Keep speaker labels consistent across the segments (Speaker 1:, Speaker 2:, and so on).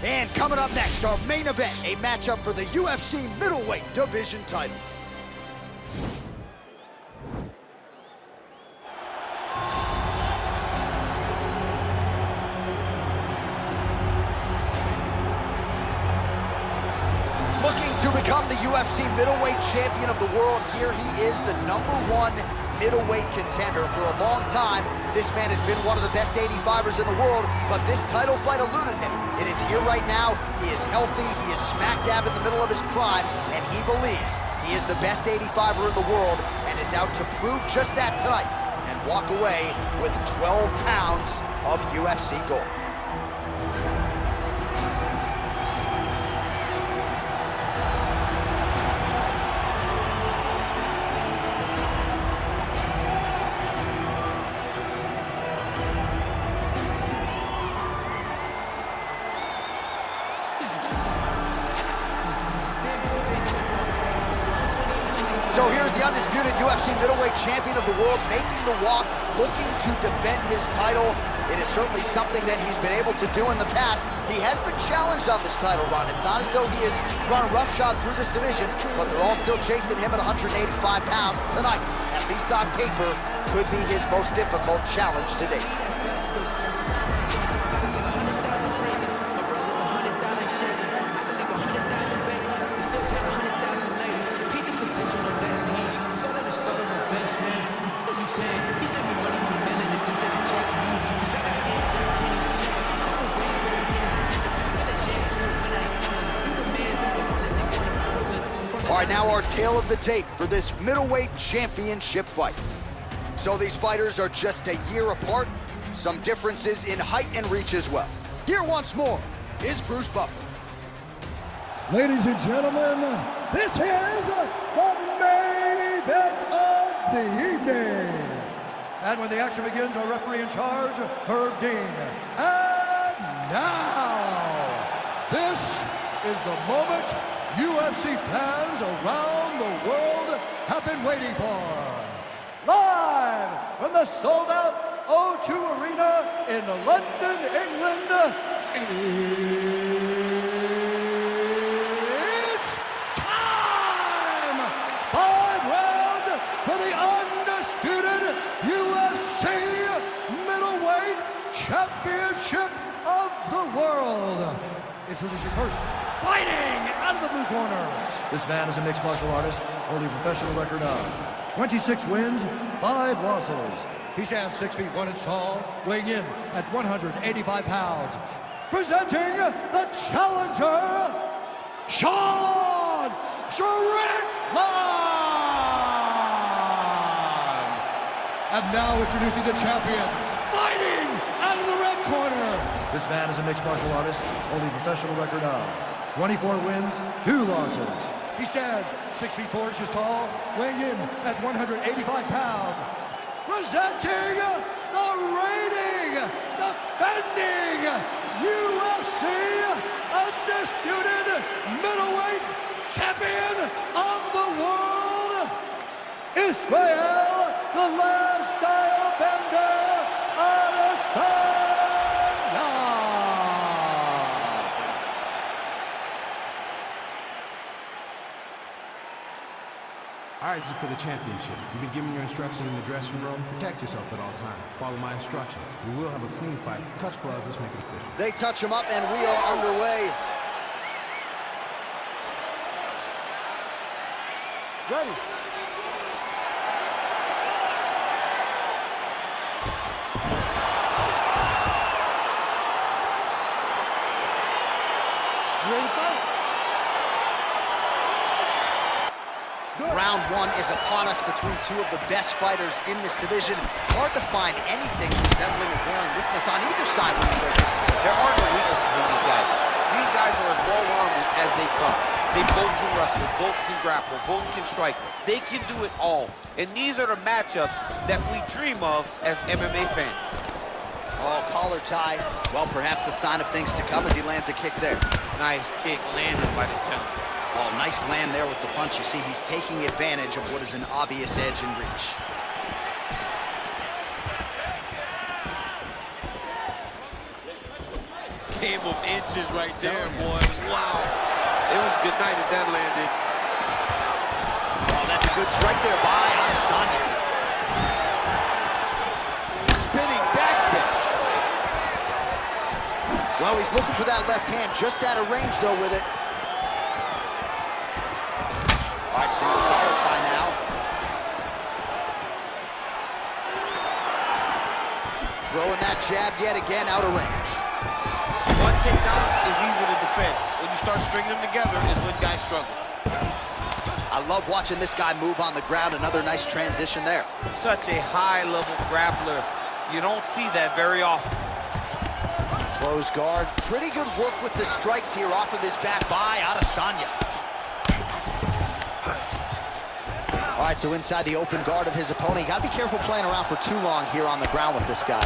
Speaker 1: And coming up next, our main event, a matchup for the UFC Middleweight Division title. Looking to become the UFC Middleweight Champion of the world, here he is, the #1 middleweight contender. For a long time, this man has been one of the best 85ers in the world, but this title fight eluded him. It is here right now. He is healthy. He is smack dab in the middle of his prime, and he believes he is the best 85er in the world and is out to prove just that tonight and walk away with 12 pounds of UFC gold. So here's the undisputed UFC middleweight champion of the world making the walk, looking to defend his title. It is certainly something that he's been able to do in the past. He has been challenged on this title run. It's not as though he has run roughshod through this division, but they're all still chasing him at 185 pounds tonight. At least on paper, could be his most difficult challenge to date. All right, now our tale of the tape for this middleweight championship fight. So these fighters are just a year apart, some differences in height and reach as well. Here once more is Bruce Buffer.
Speaker 2: Ladies and gentlemen, this is the main event of the evening. And when the action begins, our referee in charge, Herb Dean. And now, this is the moment UFC fans around the world have been waiting for. Live from the sold-out O2 Arena in London, England, it's time! 5 rounds for the undisputed UFC Middleweight Championship of the world. Introducing first, fighting out of the blue corner. This man is a mixed martial artist, holding a professional record of 26 wins, 5 losses. He stands 6 feet 1 inch tall, weighing in at 185 pounds. Presenting the challenger, Sean Strickland! And now introducing the champion, fighting out of the red corner. This man is a mixed martial artist, holding a professional record of 24 wins, 2 losses. He stands 6 feet 4 inches tall, weighing in at 185 pounds. Presenting the reigning, defending UFC undisputed middleweight champion of the world, Israel, the last style bender, Adesanya.
Speaker 3: All right, this is for the championship. You've been given your instructions in the dressing room. Protect yourself at all times. Follow my instructions. We will have a clean fight. Touch gloves. Let's make it official.
Speaker 1: They touch him up, and we are underway.
Speaker 4: Ready. You ready to fight?
Speaker 1: Round 1 is upon us between 2 of the best fighters in this division. Hard to find anything resembling a glaring weakness on either side.
Speaker 5: There are no weaknesses in these guys. These guys are as well-rounded as they come. They both can wrestle, both can grapple, both can strike. They can do it all. And these are the matchups that we dream of as MMA fans.
Speaker 1: Oh, collar tie. Well, perhaps a sign of things to come as he lands a kick there.
Speaker 5: Nice kick landed by this gentleman.
Speaker 1: Oh, nice land there with the punch. You see, he's taking advantage of what is an obvious edge and reach.
Speaker 5: game of inches right there, boys. Wow. It was good night if that landed.
Speaker 1: Oh, that's a good strike there by Adesanya. Spinning back fist. Well, he's looking for that left hand, just out of range, though, with it. All right, single collar tie now. Throwing that jab yet again, out of range.
Speaker 5: One takedown is easy to defend. When you start stringing them together is when guys struggle.
Speaker 1: I love watching this guy move on the ground. Another nice transition there.
Speaker 5: Such a high-level grappler. You don't see that very often.
Speaker 1: Close guard. Pretty good work with the strikes here off of his back by Adesanya. All right, so inside the open guard of his opponent. You got to be careful playing around for too long here on the ground with this guy.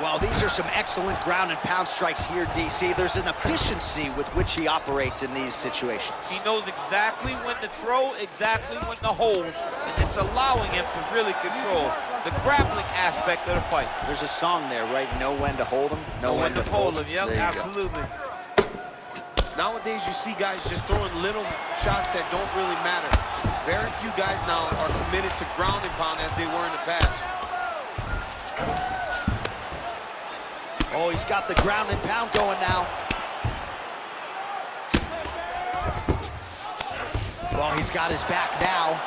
Speaker 1: Well, these are some excellent ground and pound strikes here, DC. There's an efficiency with which he operates in these situations.
Speaker 5: He knows exactly when to throw, exactly when to hold, and it's allowing him to really control the grappling aspect of the fight.
Speaker 1: There's a song there, right? Know when to hold him, know when to
Speaker 5: hold him. Yep,
Speaker 1: there you
Speaker 5: absolutely. Nowadays, you see guys just throwing little shots that don't really matter. Very few guys now are committed to ground and pound as they were in the past.
Speaker 1: Oh, he's got the ground and pound going now. Well, he's got his back now.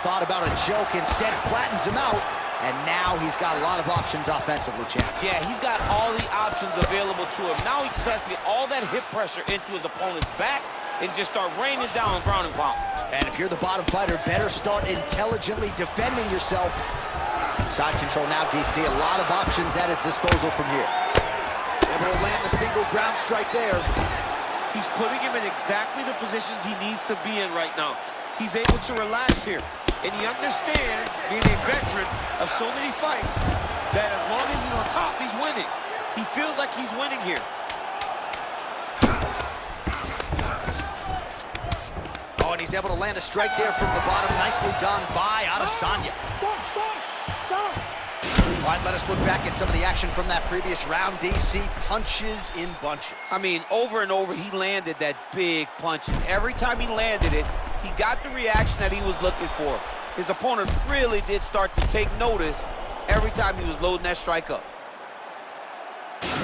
Speaker 1: Thought about a joke, instead flattens him out. And now he's got a lot of options offensively, champ.
Speaker 5: Yeah, he's got all the options available to him. Now he just has to get all that hip pressure into his opponent's back and just start raining down ground and pound.
Speaker 1: And if you're the bottom fighter, better start intelligently defending yourself. Side control now, DC. A lot of options at his disposal from here. Able to land the single ground strike there.
Speaker 5: He's putting him in exactly the positions he needs to be in right now. He's able to relax here. And he understands, being a veteran of so many fights, that as long as he's on top, he's winning. He feels like he's winning here.
Speaker 1: Oh, and he's able to land a strike there from the bottom. Nicely done by Adesanya.
Speaker 2: Stop!
Speaker 1: All right, let us look back at some of the action from that previous round. DC punches in bunches.
Speaker 5: I mean, over and over, he landed that big punch. And every time he landed it, he got the reaction that he was looking for. His opponent really did start to take notice every time he was loading that strike up.
Speaker 6: Yeah,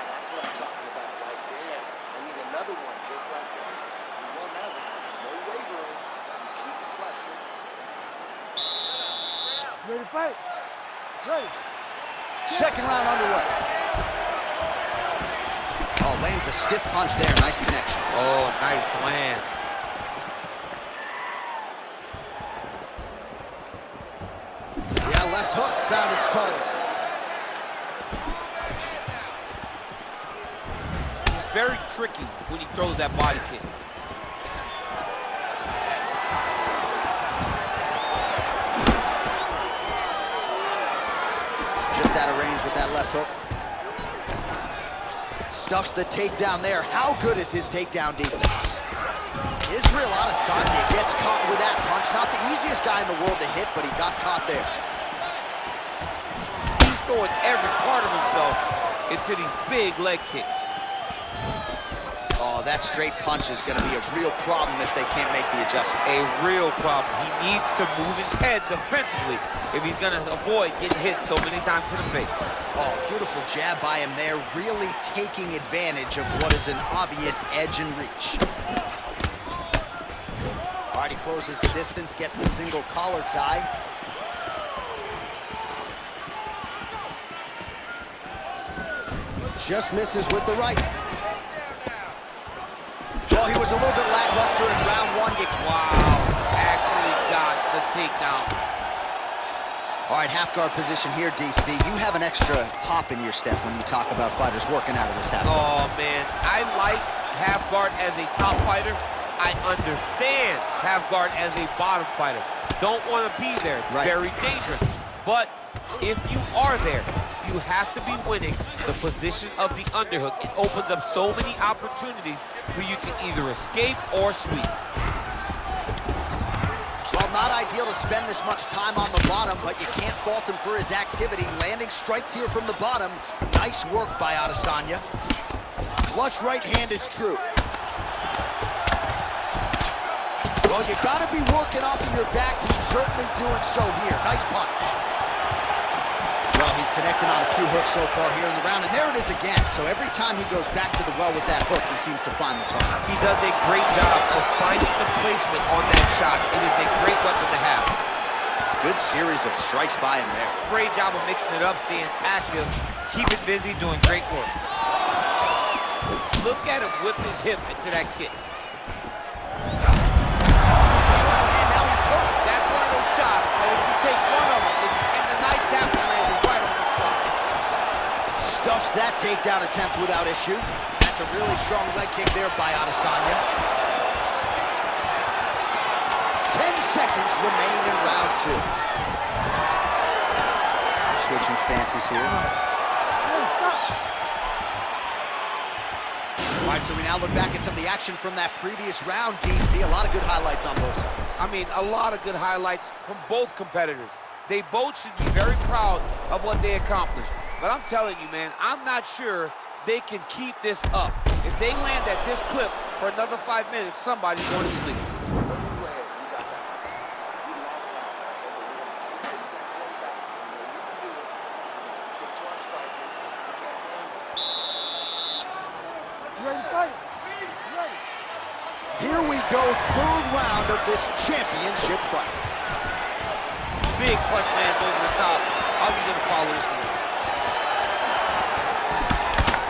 Speaker 6: that's what I'm talking about right there. I need another one just like that. You won that round. No wavering. You keep the pressure.
Speaker 4: Ready to fight? Ready.
Speaker 1: Second round underway. Oh, lands a stiff punch there. Nice connection.
Speaker 5: Oh, nice land.
Speaker 1: Yeah, left hook found its target.
Speaker 5: He's very tricky when he throws that body kick.
Speaker 1: Just out of range with that left hook. Stuffs the takedown there. How good is his takedown defense? Israel Adesanya gets caught with that punch. Not the easiest guy in the world to hit, but he got caught there.
Speaker 5: He's throwing every part of himself into these big leg kicks.
Speaker 1: Oh, that straight punch is going to be a real problem if they can't make the adjustment.
Speaker 5: A real problem. He needs to move his head defensively if he's going to avoid getting hit so many times to the face.
Speaker 1: Oh, beautiful jab by him there, really taking advantage of what is an obvious edge and reach. All right, he closes the distance, gets the single collar tie. Just misses with the right. Well, he was a little bit lackluster in round one.
Speaker 5: Wow, actually got the takedown.
Speaker 1: All right, half guard position here, DC. You have an extra pop in your step when you talk about fighters working out of this half guard.
Speaker 5: Oh, man, I like half guard as a top fighter. I understand half guard as a bottom fighter. Don't want to be there. It's
Speaker 1: right.
Speaker 5: Very dangerous. But if you are there, you have to be winning the position of the underhook. It opens up so many opportunities for you to either escape or sweep.
Speaker 1: Well, Not ideal to spend this much time on the bottom, but you can't fault him for his activity. Landing strikes here from the bottom. Nice work by Adesanya. Flush right hand is true. Well, you gotta be working off of your back. He's certainly doing so here. Nice punch. Well, he's connecting on a few hooks so far here in the round, and there it is again. So every time he goes back to the well with that hook, he seems to find the target.
Speaker 5: He does a great job of finding the placement on that shot. It is a great weapon to have.
Speaker 1: Good series of strikes by him there.
Speaker 5: Great job of mixing it up, staying active, keep it busy, doing great work. Look at him whip his hip into that kick. And now he's hooked. That's one of those shots that if you take one of them, and the nice tap will land right on the spot.
Speaker 1: Stuffs that takedown attempt without issue. That's a really strong leg kick there by Adesanya. 10 seconds remain in round 2. Switching stances here. All right, so we now look back at some of the action from that previous round, DC. A lot of good highlights on both sides.
Speaker 5: I mean, a lot of good highlights from both competitors. They both should be very proud of what they accomplished. But I'm telling you, man, I'm not sure they can keep this up. If they land at this clip for another 5 minutes, somebody's going to sleep.
Speaker 1: Here we go, third round of this championship fight.
Speaker 5: Big punch lands over the top. How's he going to follow this one?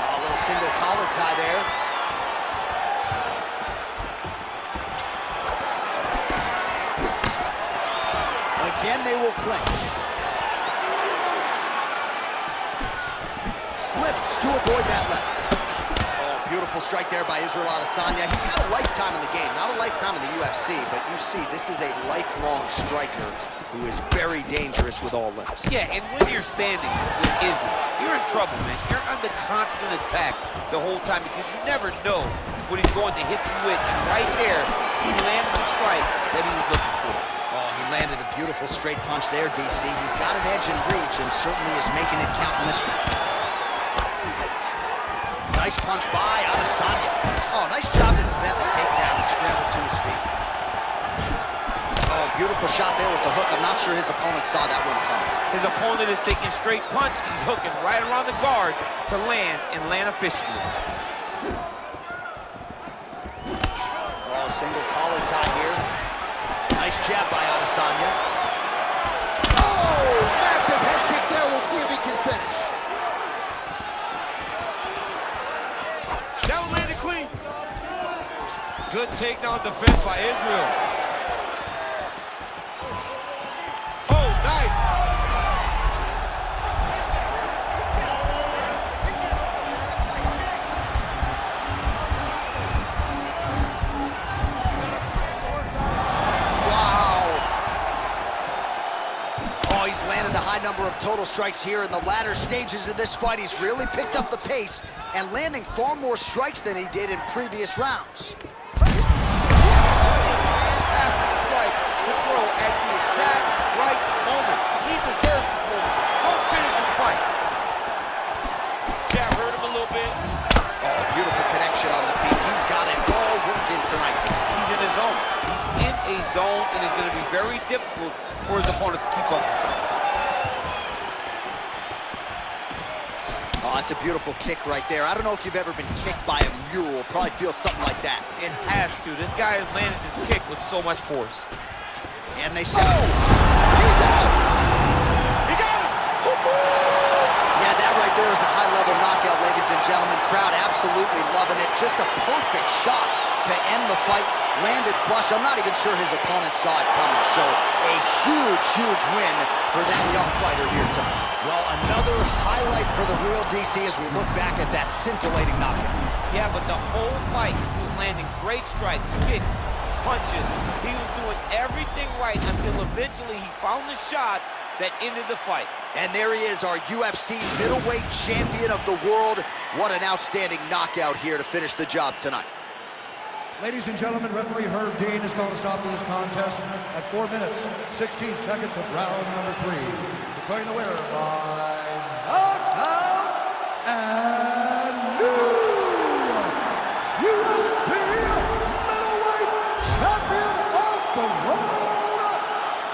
Speaker 1: A little single collar tie there. Again, they will clinch. Slips to avoid that left. Beautiful strike there by Israel Adesanya. He's got a lifetime in the game, not a lifetime in the UFC, but you see, this is a lifelong striker who is very dangerous with all limbs.
Speaker 5: Yeah, and when you're standing with Izzy, you're in trouble, man. You're under constant attack the whole time because you never know what he's going to hit you with. And right there, he landed the strike that he was looking for.
Speaker 1: Oh, he landed a beautiful straight punch there, DC. He's got an edge in reach and certainly is making it count in this one. Nice punch by Adesanya. Oh, nice job to defend the takedown and scramble to his feet. Oh, beautiful shot there with the hook. I'm not sure his opponent saw that one coming.
Speaker 5: His opponent is taking straight punch. He's hooking right around the guard to land and land efficiently.
Speaker 1: Oh, single collar tie here. Nice jab by Adesanya. Oh, massive head kick there. We'll see if he can finish.
Speaker 5: That one landed clean. Good takedown defense by Israel. Oh, nice.
Speaker 1: Wow. Oh, he's landed a high number of total strikes here in the latter stages of this fight. He's really picked up the pace and landing far more strikes than he did in previous rounds.
Speaker 5: Fantastic strike to throw at the exact right moment. He deserves this moment. Don't finish his fight. Jab hurt him a little bit.
Speaker 1: Oh, beautiful connection on the feet. He's got it all working tonight.
Speaker 5: He's in his zone. He's in a zone, and it's going to be very difficult for his opponent to keep up.
Speaker 1: Oh, that's a beautiful kick right there. I don't know if you've ever been kicked by a mule. Probably feels something like that.
Speaker 5: It has to. This guy has landed this kick with so much force.
Speaker 1: And they say, oh, he's out.
Speaker 5: He got him.
Speaker 1: Yeah, that right there is a high-level knockout, ladies and gentlemen. Crowd absolutely loving it. Just a perfect shot to end the fight. Landed flush. I'm not even sure his opponent saw it coming. So a huge, huge win for that young fighter here tonight. Well, another highlight for the real DC as we look back at that scintillating knockout.
Speaker 5: Yeah, but the whole fight, he was landing great strikes, kicks, punches. He was doing everything right until eventually he found the shot that ended the fight.
Speaker 1: And there he is, our UFC middleweight champion of the world. What an outstanding knockout here to finish the job tonight.
Speaker 2: Ladies and gentlemen, referee Herb Dean has called a stop to this contest at 4 minutes, 16 seconds of round number 3. Declaring the winner by knockout and new UFC middleweight champion of the world,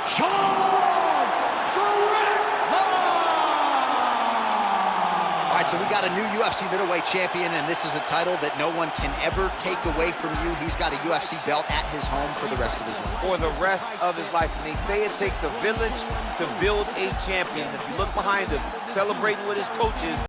Speaker 2: Sean Strickland!
Speaker 1: All right, so we got a new UFC middleweight champion, and this is a title that no one can ever take away from you. He's got a UFC belt at his home for the rest of his life.
Speaker 5: For the rest of his life. And they say it takes a village to build a champion. If you look behind him, celebrating with his coaches,